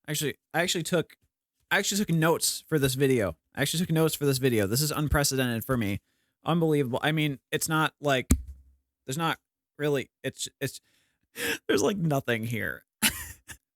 I actually took notes for this video. This is unprecedented for me. Unbelievable. I mean, it's not like there's not really it's there's like nothing here.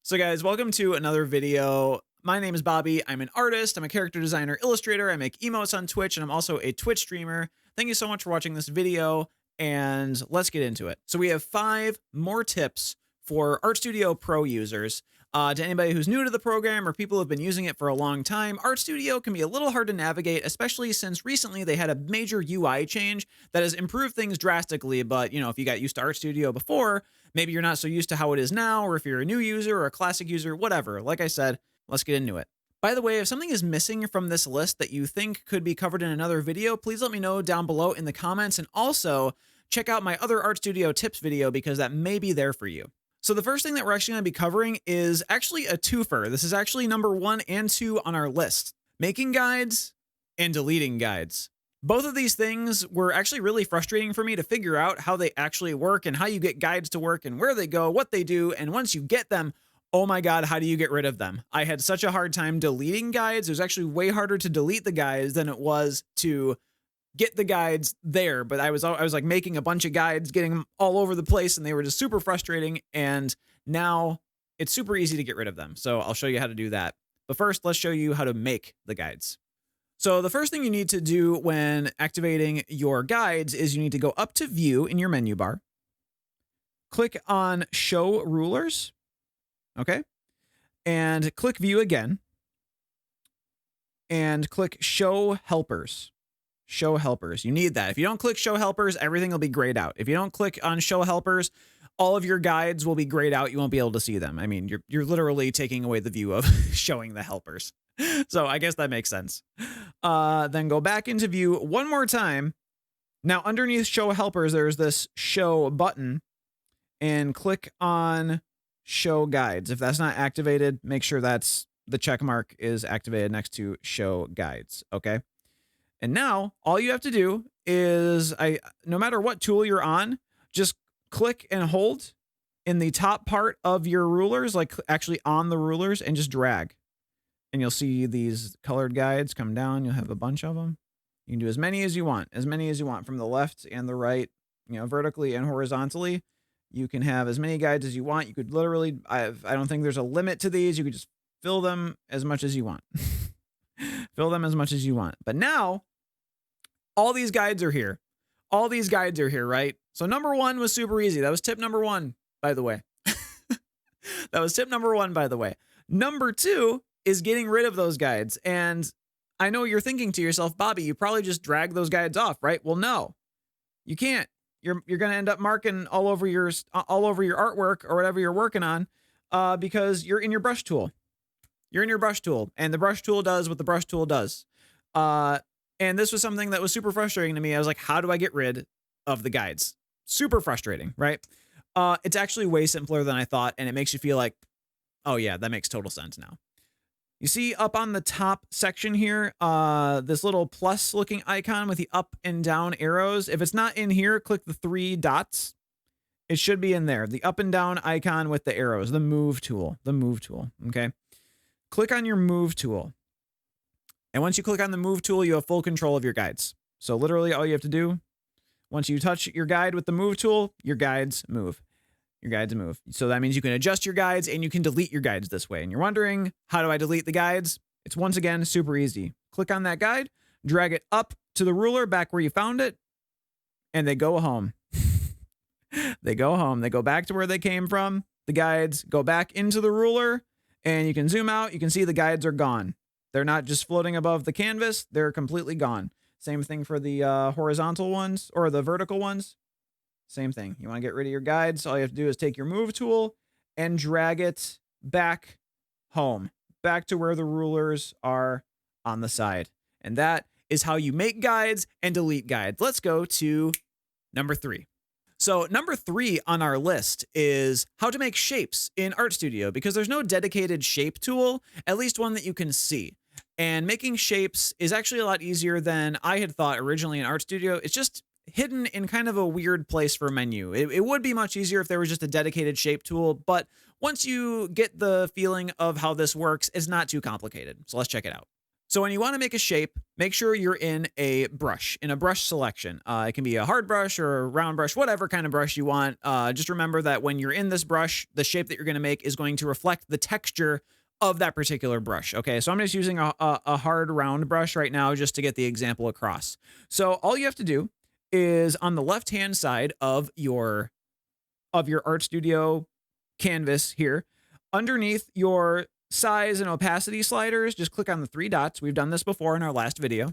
So guys, welcome to another video. My name is Bobby. I'm an artist. I'm a character designer, illustrator. I make emotes on Twitch, and I'm also a Twitch streamer. Thank you so much for watching this video, and let's get into it. So we have 5 more tips for Artstudio Pro users. To anybody who's new to the program or people who have been using it for a long time, Artstudio can be a little hard to navigate, especially since recently they had a major UI change that has improved things drastically. But, you know, if you got used to Artstudio before, maybe you're not so used to how it is now, or if you're a new user or a classic user, whatever. Like I said, let's get into it. By the way, if something is missing from this list that you think could be covered in another video, please let me know down below in the comments, and also check out my other Artstudio tips video because that may be there for you. So the first thing that we're actually going to be covering is actually a twofer. This is actually number 1 and 2 on our list: making guides and deleting guides. Both of these things were actually really frustrating for me to figure out how they actually work and how you get guides to work and where they go, what they do, and once you get them, oh my God, how do you get rid of them? I had such a hard time deleting guides. It was actually way harder to delete the guides than it was to get the guides there. But I was like making a bunch of guides, getting them all over the place, and they were just super frustrating. And now it's super easy to get rid of them. So I'll show you how to do that. But first, let's show you how to make the guides. So the first thing you need to do when activating your guides is you need to go up to View in your menu bar, click on Show Rulers. Okay, and click View again, and click Show Helpers. Show Helpers. You need that. If you don't click Show Helpers, everything will be grayed out. If you don't click on Show Helpers, all of your guides will be grayed out. You won't be able to see them. I mean, you're literally taking away the view of showing the helpers. So I guess that makes sense. Then go back into View one more time. Now underneath Show Helpers, there's this Show button, and click on Show Guides. If that's not activated, make sure that's the check mark is activated next to Show Guides. Okay. And now all you have to do is no matter what tool you're on, just click and hold in the top part of your rulers, like actually on the rulers, and just drag. And you'll see these colored guides come down. You'll have a bunch of them. You can do as many as you want, from the left and the right, you know, vertically and horizontally. You can have as many guides as you want. You could literally, I don't think there's a limit to these. You could just fill them as much as you want. Fill them as much as you want. But now, all these guides are here. All these guides are here, right? So number 1 was super easy. That was tip number 1, by the way. That was tip number 1, by the way. Number 2 is getting rid of those guides. And I know you're thinking to yourself, Bobby, you probably just drag those guides off, right? Well, no, you can't. You're going to end up marking all over your artwork or whatever you're working on because you're in your brush tool. You're in your brush tool, and the brush tool does what the brush tool does. And this was something that was super frustrating to me. I was like, how do I get rid of the guides? Super frustrating, right? It's actually way simpler than I thought, and it makes you feel like, oh yeah, that makes total sense now. You see up on the top section here, this little plus looking icon with the up and down arrows. If it's not in here, click the 3 dots. It should be in there. The up and down icon with the arrows, the move tool, okay? Click on your move tool. And once you click on the move tool, you have full control of your guides. So literally all you have to do, once you touch your guide with the move tool, your guides move. Your guides move. So that means you can adjust your guides and you can delete your guides this way. And you're wondering, how do I delete the guides? It's once again super easy. Click on that guide, drag it up to the ruler back where you found it, and they go home. They go home. They go back to where they came from. The guides go back into the ruler, and you can zoom out. You can see the guides are gone. They're not just floating above the canvas. They're completely gone. Same thing for the horizontal ones or the vertical ones. Same thing. You want to get rid of your guides, all you have to do is take your move tool and drag it back home, back to where the rulers are on the side. And that is how you make guides and delete guides. Let's go to number 3. So number 3 on our list is how to make shapes in Artstudio, because there's no dedicated shape tool, at least one that you can see. And making shapes is actually a lot easier than I had thought originally in Artstudio. hidden in kind of a weird place for a menu. It would be much easier if there was just a dedicated shape tool, but once you get the feeling of how this works, it's not too complicated. So let's check it out. So when you want to make a shape, make sure you're in a brush selection. It can be a hard brush or a round brush, whatever kind of brush you want. Just remember that when you're in this brush, the shape that you're going to make is going to reflect the texture of that particular brush. Okay, so I'm just using a hard round brush right now just to get the example across. So all you have to do is on the left-hand side of your Artstudio canvas here, underneath your size and opacity sliders, just click on the 3 dots. We've done this before in our last video.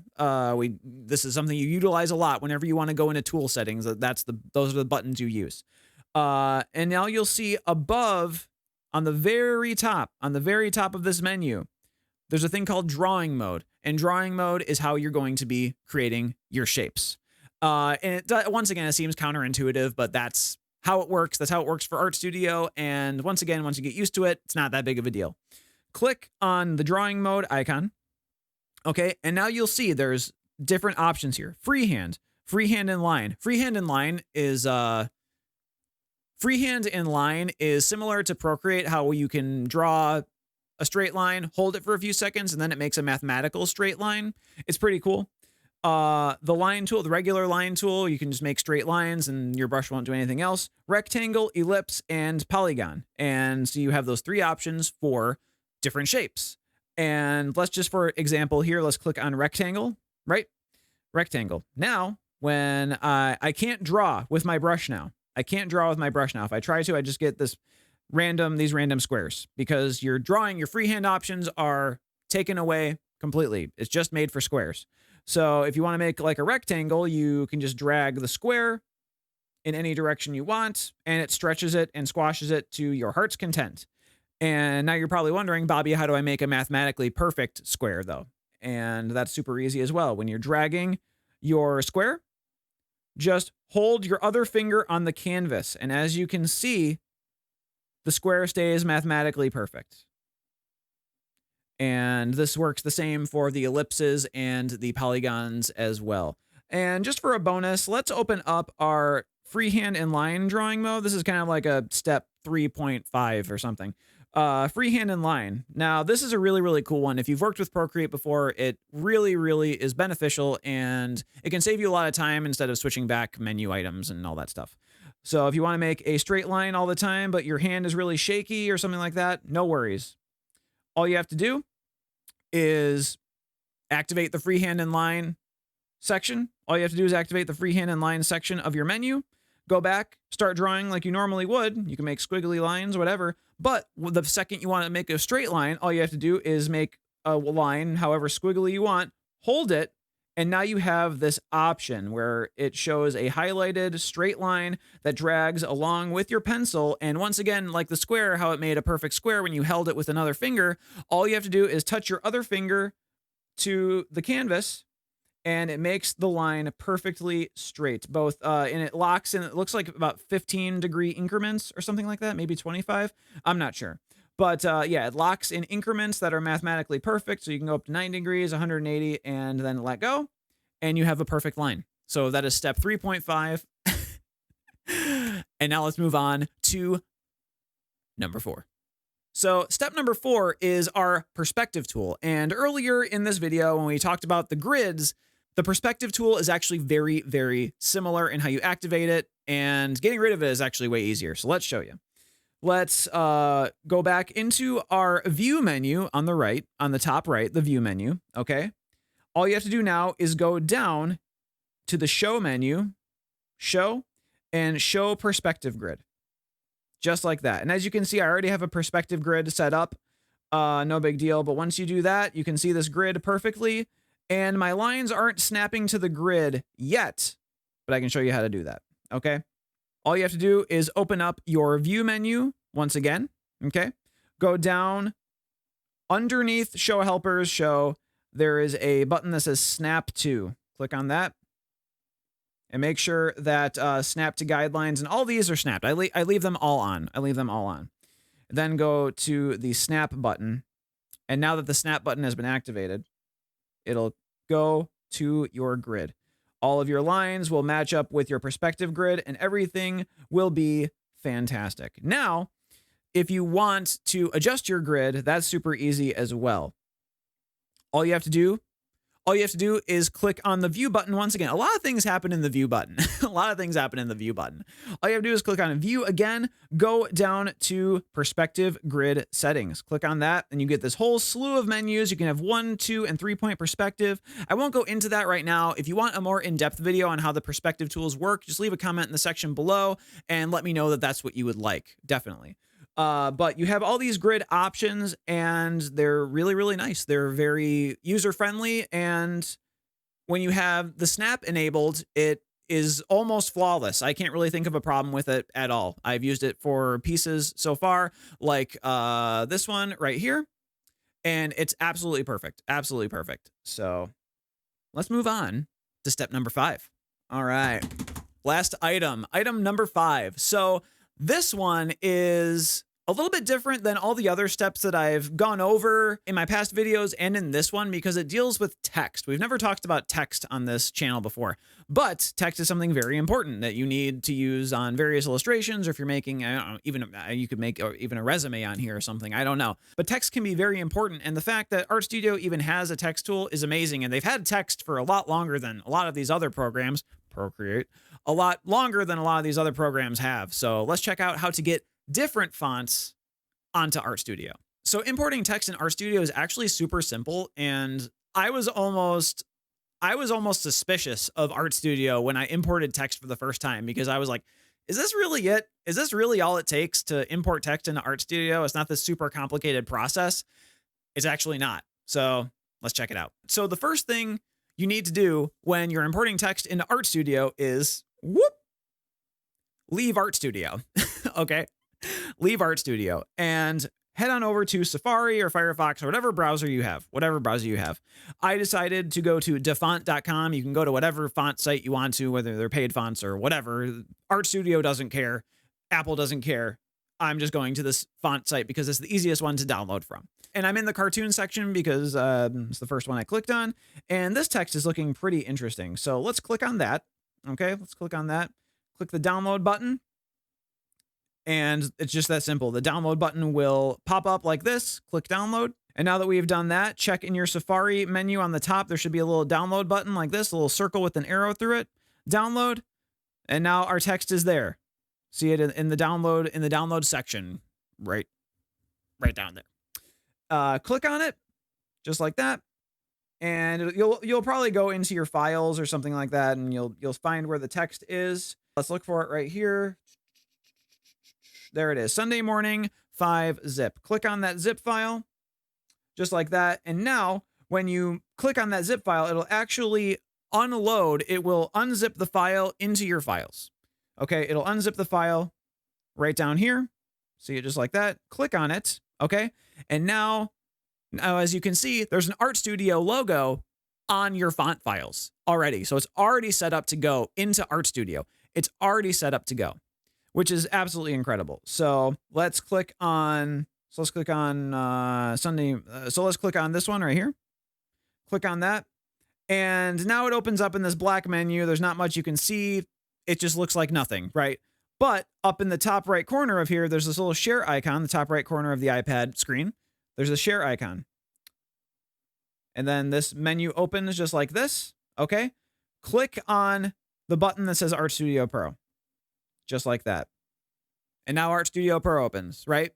This is something you utilize a lot whenever you want to go into tool settings. Those are the buttons you use. And now you'll see above on the very top of this menu, there's a thing called drawing mode. And drawing mode is how you're going to be creating your shapes. And once again, it seems counterintuitive, but that's how it works. That's how it works for Artstudio. And once again, once you get used to it, it's not that big of a deal. Click on the drawing mode icon. Okay, and now you'll see there's different options here. Freehand and line. Freehand and line is similar to Procreate, how you can draw a straight line, hold it for a few seconds, and then it makes a mathematical straight line. It's pretty cool. The line tool, the regular line tool, you can just make straight lines and your brush won't do anything else. Rectangle, ellipse, and polygon. And so you have those 3 options for different shapes. And let's just, for example here, let's click on rectangle, right? Rectangle. Now, when I can't draw with my brush now. I can't draw with my brush now. If I try to, I just get these random squares because your freehand options are taken away completely. It's just made for squares. So if you want to make like a rectangle, you can just drag the square in any direction you want, and it stretches it and squashes it to your heart's content. And now you're probably wondering, Bobby, how do I make a mathematically perfect square though? And that's super easy as well. When you're dragging your square, just hold your other finger on the canvas. And as you can see, the square stays mathematically perfect. And this works the same for the ellipses and the polygons as well. And just for a bonus, let's open up our freehand and line drawing mode. This is kind of like a step 3.5 or something. Freehand and line. Now, this is a really, really cool one. If you've worked with Procreate before, it really, really is beneficial, and it can save you a lot of time instead of switching back menu items and all that stuff. So if you want to make a straight line all the time, but your hand is really shaky or something like that, no worries. All you have to do is activate the freehand and line section. All you have to do is activate the freehand and line section of your menu. Go back, start drawing like you normally would. You can make squiggly lines, whatever. But the second you want to make a straight line, all you have to do is make a line however squiggly you want, hold it, and now you have this option where it shows a highlighted straight line that drags along with your pencil. And once again, like the square, how it made a perfect square when you held it with another finger, all you have to do is touch your other finger to the canvas, and it makes the line perfectly straight. And it locks in, it looks like about 15-degree increments or something like that, maybe 25. I'm not sure. But yeah, it locks in increments that are mathematically perfect. So you can go up to 90 degrees, 180, and then let go, and you have a perfect line. So that is step 3.5. And now let's move on to number 4. So step number 4 is our perspective tool. And earlier in this video, when we talked about the grids, the perspective tool is actually very, very similar in how you activate it, and getting rid of it is actually way easier. So let's show you. Let's go back into our view menu on the right, on the top right, the view menu. Okay. All you have to do now is go down to the show menu, show, and show perspective grid. Just like that. And as you can see, I already have a perspective grid set up. No big deal. But once you do that, you can see this grid perfectly. And my lines aren't snapping to the grid yet, but I can show you how to do that. Okay. All you have to do is open up your view menu once again. Okay. Go down underneath show helpers, show. There is a button that says snap to. Click on that. And make sure that snap to guidelines and all these are snapped. I leave them all on. I leave them all on. Then go to the snap button. And now that the snap button has been activated, it'll go to your grid. All of your lines will match up with your perspective grid and everything will be fantastic. Now, if you want to adjust your grid, that's super easy as well. All you have to do is click on the view button once again. A lot of things happen in the view button. A lot of things happen in the view button. All you have to do is click on view again, go down to perspective grid settings. Click on that and you get this whole slew of menus. You can have 1, 2, and 3-point perspective. I won't go into that right now. If you want a more in-depth video on how the perspective tools work, just leave a comment in the section below and let me know that that's what you would like. Definitely. But you have all these grid options and they're really, really nice. They're very user-friendly. And when you have the snap enabled, it is almost flawless. I can't really think of a problem with it at all. I've used it for pieces so far, like this one right here, and it's absolutely perfect. Absolutely perfect. So let's move on to step number 5. All right. Last item number 5. So this one is a little bit different than all the other steps that I've gone over in my past videos and in this one because it deals with text. We've never talked about text on this channel before, but text is something very important that you need to use on various illustrations, or if you're making, I don't know, even you could make even a resume on here or something. I don't know. But text can be very important, and the fact that Artstudio even has a text tool is amazing, and they've had text for a lot longer than a lot of these other programs, Procreate, a lot longer than a lot of these other programs have. So let's check out how to get different fonts onto Artstudio. So importing text in Artstudio is actually super simple, and I was almost suspicious of Artstudio when I imported text for the first time because I was like, is this really it? Is this really all it takes to import text into Artstudio? It's not this super complicated process. It's actually not. So let's check it out. So the first thing you need to do when you're importing text into Artstudio is leave Artstudio. Okay. Leave Artstudio and head on over to Safari or Firefox or whatever browser you have, I decided to go to defont.com. You can go to whatever font site you want to, whether they're paid fonts or whatever. Artstudio doesn't care. Apple doesn't care. I'm just going to this font site because it's the easiest one to download from. And I'm in the cartoon section because it's the first one I clicked on. And this text is looking pretty interesting. So let's click on that. Okay, let's click on that. Click the download button. And it's just that simple. The download button will pop up like this. Click download. And now that we've done that, check in your Safari menu on the top. There should be a little download button like this, a little circle with an arrow through it. Download. And now our text is there. See it in the download section, right down there. Click on it, just like that. And you'll probably go into your files or something like that, and you'll find where the text is. Let's look for it right here. There it is. Sunday morning 5 zip. Click on that zip file, just like that. And now when you click on that zip file, it'll actually unload. It will unzip the file into your files. Okay, it'll unzip the file right down here. See it just like that. Click on it. Okay, and now as you can see, there's an Artstudio logo on your font files already. So it's already set up to go into Artstudio. It's already set up to go, which is absolutely incredible. So let's click on, Sunday. So let's click on this one right here. Click on that. And now it opens up in this black menu. There's not much you can see. It just looks like nothing, right? But up in the top right corner of here, there's this little share icon, the top right corner of the iPad screen. There's a share icon. And then this menu opens just like this. Okay. Click on the button that says Artstudio Pro. Just like that. And now Artstudio Pro opens, right?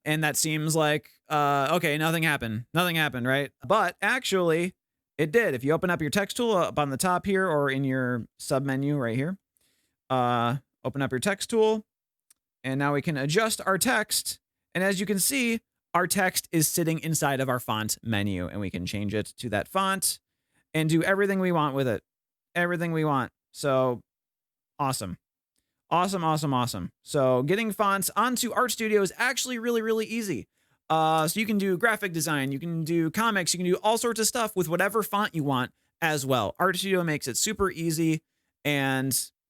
And that seems like, okay, nothing happened. Nothing happened, right? But actually, it did. If you open up your text tool up on the top here or in your sub menu right here, open up your text tool, and now we can adjust our text. And as you can see, our text is sitting inside of our font menu, and we can change it to that font and do everything we want with it. Everything we want. So awesome. Awesome, awesome, awesome. So getting fonts onto Artstudio is actually really, really easy. So you can do graphic design, you can do comics, you can do all sorts of stuff with whatever font you want as well. Artstudio makes it super easy, and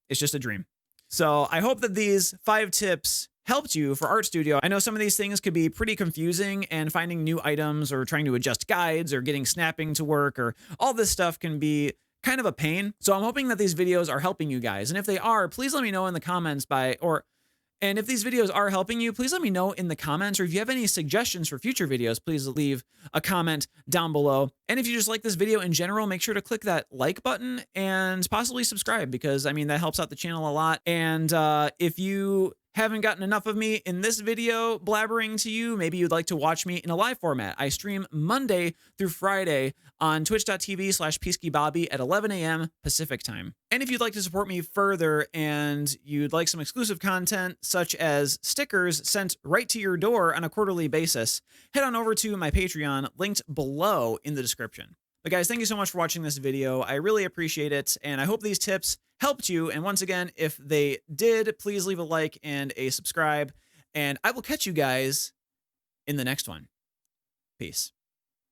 it's just a dream. So I hope that these 5 tips helped you for Artstudio. I know some of these things could be pretty confusing, and finding new items or trying to adjust guides or getting snapping to work or all this stuff can be kind of a pain. So I'm hoping that these videos are helping you guys. And if they are, please let me know in the comments and if these videos are helping you, please let me know in the comments, or if you have any suggestions for future videos, please leave a comment down below. And if you just like this video in general, make sure to click that like button and possibly subscribe, because I mean, that helps out the channel a lot. And if you haven't gotten enough of me in this video blabbering to you, maybe you'd like to watch me in a live format. I stream Monday through Friday on twitch.tv/pskibobby at 11 a.m. Pacific time. And if you'd like to support me further and you'd like some exclusive content, such as stickers sent right to your door on a quarterly basis, head on over to my Patreon, linked below in the description. But guys, thank you so much for watching this video. I really appreciate it, and I hope these tips helped you. And once again, if they did, please leave a like and a subscribe, and I will catch you guys in the next one. Peace.